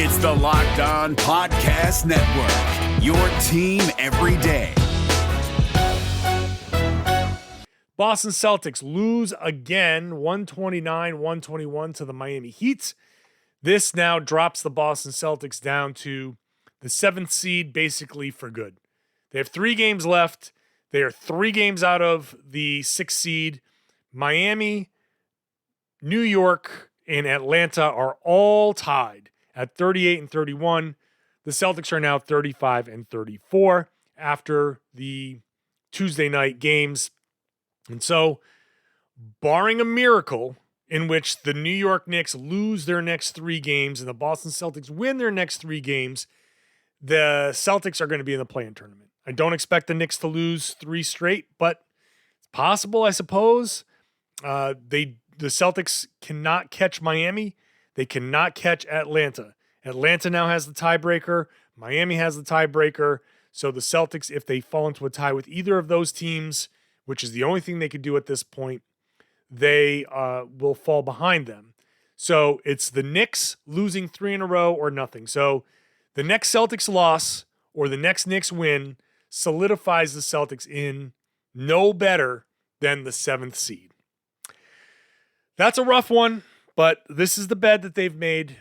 It's the Locked On Podcast Network, your team every day. Boston Celtics lose again, 129-121 to the Miami Heat. This now drops the Boston Celtics down to the 7th seed basically for good. They have 3 games left. They are 3 games out of the 6th seed. Miami, New York, and Atlanta are all tied at 38 and 31. The Celtics are now 35 and 34 after the Tuesday night games. And so, barring a miracle in which the New York Knicks lose their next 3 games and the Boston Celtics win their next 3 games, the Celtics are going to be in the play-in tournament. I don't expect the Knicks to lose 3 straight, but it's possible, I suppose. The Celtics cannot catch Miami. They cannot catch Atlanta. Atlanta now has the tiebreaker. Miami has the tiebreaker. So the Celtics, if they fall into a tie with either of those teams, which is the only thing they could do at this point, they will fall behind them. So it's the Knicks losing 3 in a row or nothing. So the next Celtics loss or the next Knicks win solidifies the Celtics in no better than the 7th seed. That's a rough one, but this is the bed that they've made.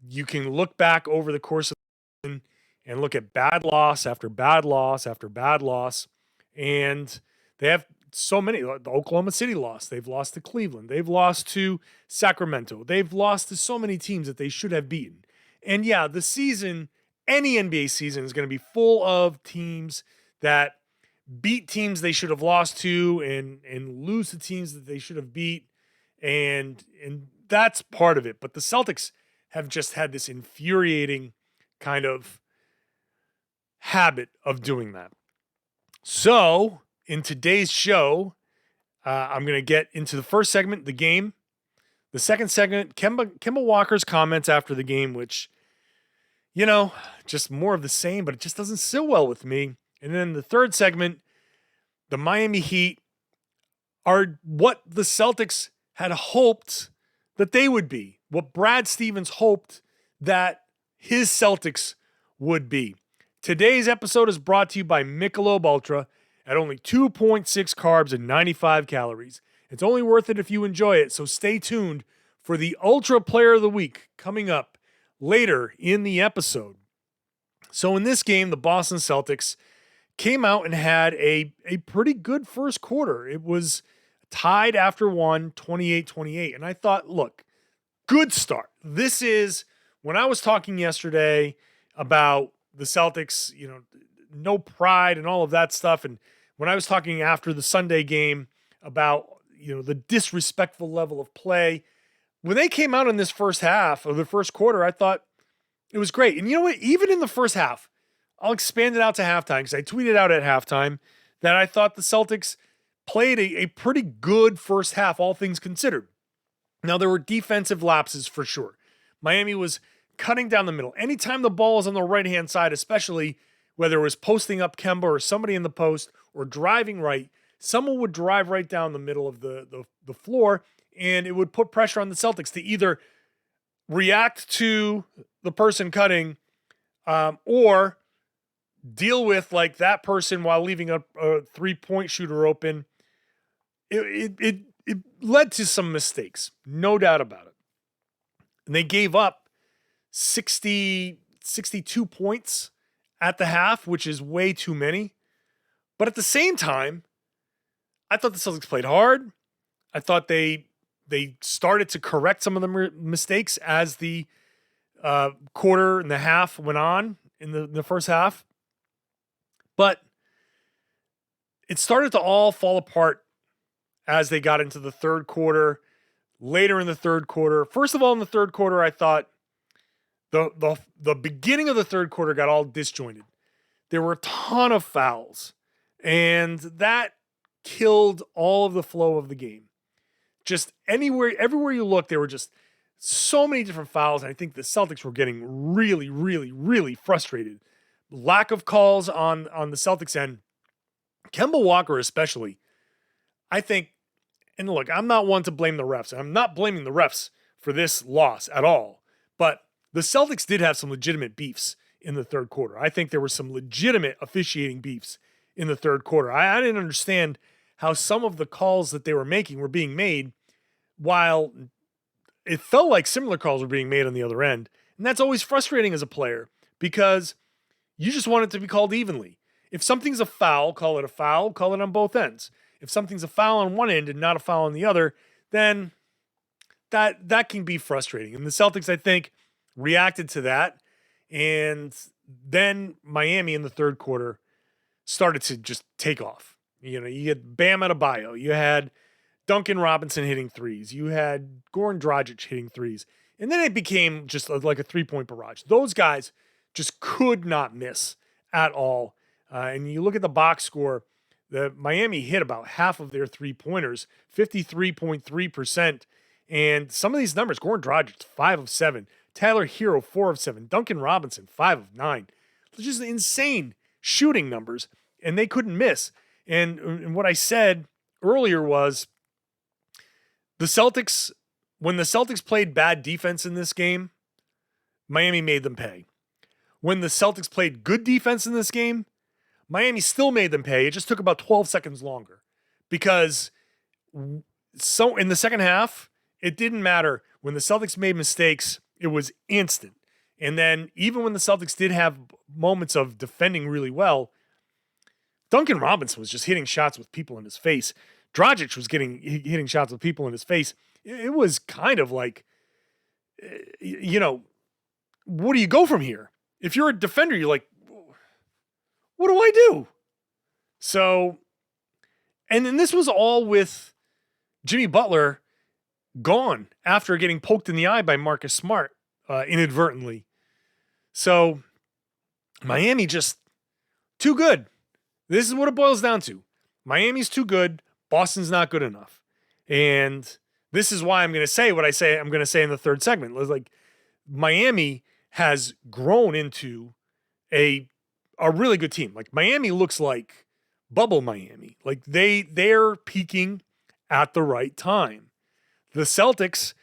You can look back over the course of the season and look at bad loss after bad loss after bad loss. And they have so many. The Oklahoma City lost. They've lost to Cleveland. They've lost to Sacramento. They've lost to so many teams that they should have beaten. And yeah, the season, any NBA season, is going to be full of teams that beat teams they should have lost to and lose to teams that they should have beat. And that's part of it. But the Celtics have just had this infuriating kind of habit of doing that. So in today's show, I'm going to get into the first segment, the game. The second segment, Kemba Walker's comments after the game, which, just more of the same, but it just doesn't sit well with me. And then the third segment, the Miami Heat are what the Celtics had hoped that they would be, what Brad Stevens hoped that his Celtics would be. Today's episode is brought to you by Michelob Ultra at only 2.6 carbs and 95 calories. It's only worth it if you enjoy it, so stay tuned for the Ultra Player of the Week coming up later in the episode. So in this game, the Boston Celtics came out and had a pretty good first quarter. It was tied after one, 28-28. And I thought, look, good start. This is, when I was talking yesterday about the Celtics, no pride and all of that stuff. And when I was talking after the Sunday game about, the disrespectful level of play, when they came out in this first half of the first quarter, I thought it was great. And you know what? Even in the first half, I'll expand it out to halftime because I tweeted out at halftime that I thought the Celtics played a pretty good first half, all things considered. Now, there were defensive lapses for sure. Miami was cutting down the middle. Anytime the ball was on the right-hand side, especially whether it was posting up Kemba or somebody in the post or driving right, someone would drive right down the middle of the floor, and it would put pressure on the Celtics to either react to the person cutting or deal with like that person while leaving a 3-point shooter open. It led to some mistakes, no doubt about it. And they gave up 62 points at the half, which is way too many. But at the same time, I thought the Celtics played hard. I thought they started to correct some of the mistakes as the quarter and the half went on in the first half. But it started to all fall apart as they got into the third quarter, later in the third quarter. First of all, in the third quarter, I thought the beginning of the third quarter got all disjointed. There were a ton of fouls, and that killed all of the flow of the game. Just everywhere you look, there were just so many different fouls, and I think the Celtics were getting really, really, really frustrated. Lack of calls on the Celtics end. Kemba Walker especially, I think, and look, I'm not one to blame the refs. I'm not blaming the refs for this loss at all. But the Celtics did have some legitimate beefs in the third quarter. I think there were some legitimate officiating beefs in the third quarter. I didn't understand how some of the calls that they were making were being made while it felt like similar calls were being made on the other end. And that's always frustrating as a player because you just want it to be called evenly. If something's a foul, call it a foul, call it on both ends. If something's a foul on one end and not a foul on the other, then that can be frustrating. And the Celtics, I think, reacted to that. And then Miami in the third quarter started to just take off. You had Bam Adebayo, you had Duncan Robinson hitting threes, you had Goran Dragic hitting threes, and then it became just like a 3-point barrage. Those guys just could not miss at all. And you look at the box score, the Miami hit about half of their 3-pointers, 53.3%. And some of these numbers, Goran Dragic, 5 of 7. Tyler Herro, 4 of 7. Duncan Robinson, 5 of 9. Just insane shooting numbers, and they couldn't miss. And what I said earlier was the Celtics, when the Celtics played bad defense in this game, Miami made them pay. When the Celtics played good defense in this game, Miami still made them pay. It just took about 12 seconds longer because so in the second half, it didn't matter. When the Celtics made mistakes, it was instant. And then even when the Celtics did have moments of defending really well, Duncan Robinson was just hitting shots with people in his face. Dragic was hitting shots with people in his face. It was kind of like, what do you go from here? If you're a defender, you're like, what do I do? So, and then this was all with Jimmy Butler gone after getting poked in the eye by Marcus Smart inadvertently. So Miami just too good. This is what it boils down to. Miami's too good. Boston's not good enough. And this is why I'm going to say what I'm going to say in the third segment. Like Miami has grown into a really good team. Like Miami looks like bubble Miami. Like they're peaking at the right time. The Celtics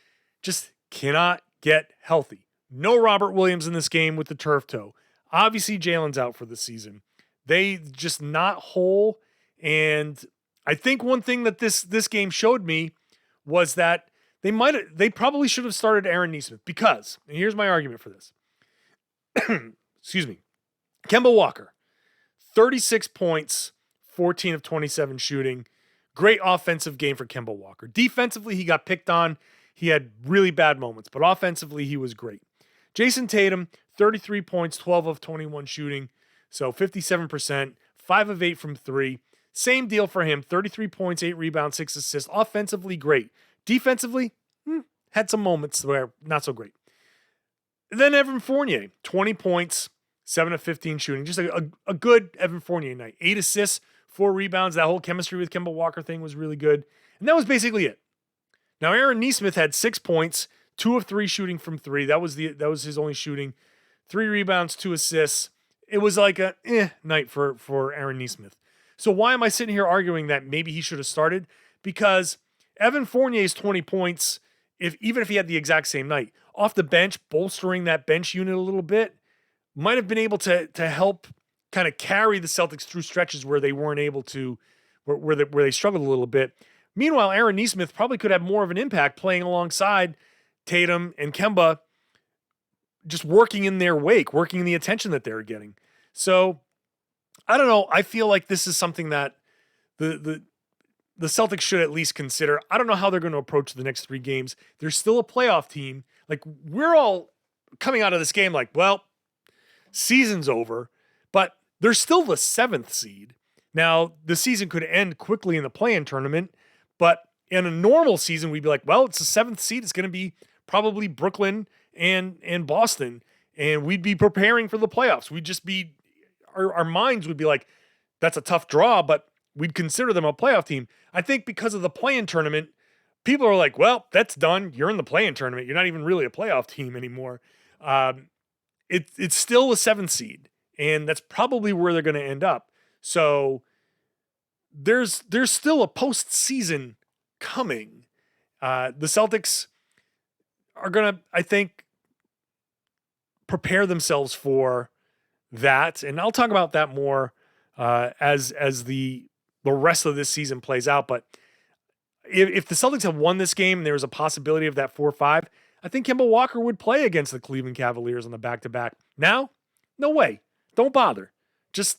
just cannot get healthy. No Robert Williams in this game with the turf toe. Obviously, Jalen's out for the season. They just not whole. And I think one thing that this game showed me was that they probably should have started Aaron Nesmith because, and here's my argument for this. Excuse me. Kemba Walker, 36 points, 14 of 27 shooting. Great offensive game for Kemba Walker. Defensively, he got picked on. He had really bad moments, but offensively, he was great. Jayson Tatum, 33 points, 12 of 21 shooting. So 57%, 5 of 8 from 3. Same deal for him, 33 points, 8 rebounds, 6 assists. Offensively, great. Defensively, had some moments where not so great. Then Evan Fournier, 20 points, 7 of 15 shooting. Just a good Evan Fournier night. 8 assists, 4 rebounds. That whole chemistry with Kemba Walker thing was really good. And that was basically it. Now, Aaron Nesmith had 6 points, 2 of 3 shooting from 3. That was his only shooting. 3 rebounds, 2 assists. It was like a night for Aaron Nesmith. So why am I sitting here arguing that maybe he should have started? Because Evan Fournier's 20 points, even if he had the exact same night, off the bench, bolstering that bench unit a little bit, might have been able to help kind of carry the Celtics through stretches where they weren't able to, where they struggled a little bit. Meanwhile, Aaron Nesmith probably could have more of an impact playing alongside Tatum and Kemba, just working in their wake, working in the attention that they're getting. So I don't know. I feel like this is something that the Celtics should at least consider. I don't know how they're going to approach the next 3 games. They're still a playoff team. Like, we're all coming out of this game like, well, season's over, but they're still the 7th seed. Now, the season could end quickly in the play-in tournament, but in a normal season, we'd be like, well, it's the 7th seed. It's going to be probably Brooklyn and Boston, and we'd be preparing for the playoffs. We'd just be, our minds would be like, that's a tough draw, but we'd consider them a playoff team. I think because of the play-in tournament, people are like, well, that's done. You're in the play-in tournament. You're not even really a playoff team anymore. It's still a 7th seed, and that's probably where they're going to end up. So there's still a postseason coming. The Celtics are going to, I think, prepare themselves for that. And I'll talk about that more as the rest of this season plays out. But if the Celtics have won this game and there was a possibility of that 4-5, I think Kemba Walker would play against the Cleveland Cavaliers on the back-to-back. Now, no way. Don't bother. Just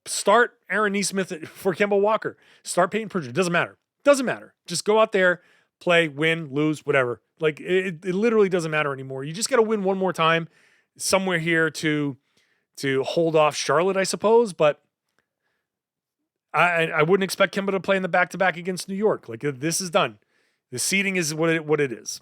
start Aaron Nesmith for Kemba Walker. Start Peyton Pritchard. Doesn't matter. Doesn't matter. Just go out there, play, win, lose, whatever. Like, it literally doesn't matter anymore. You just got to win one more time somewhere here to hold off Charlotte, I suppose. But I wouldn't expect Kemba to play in the back-to-back against New York. Like, this is done. The seeding is what it is.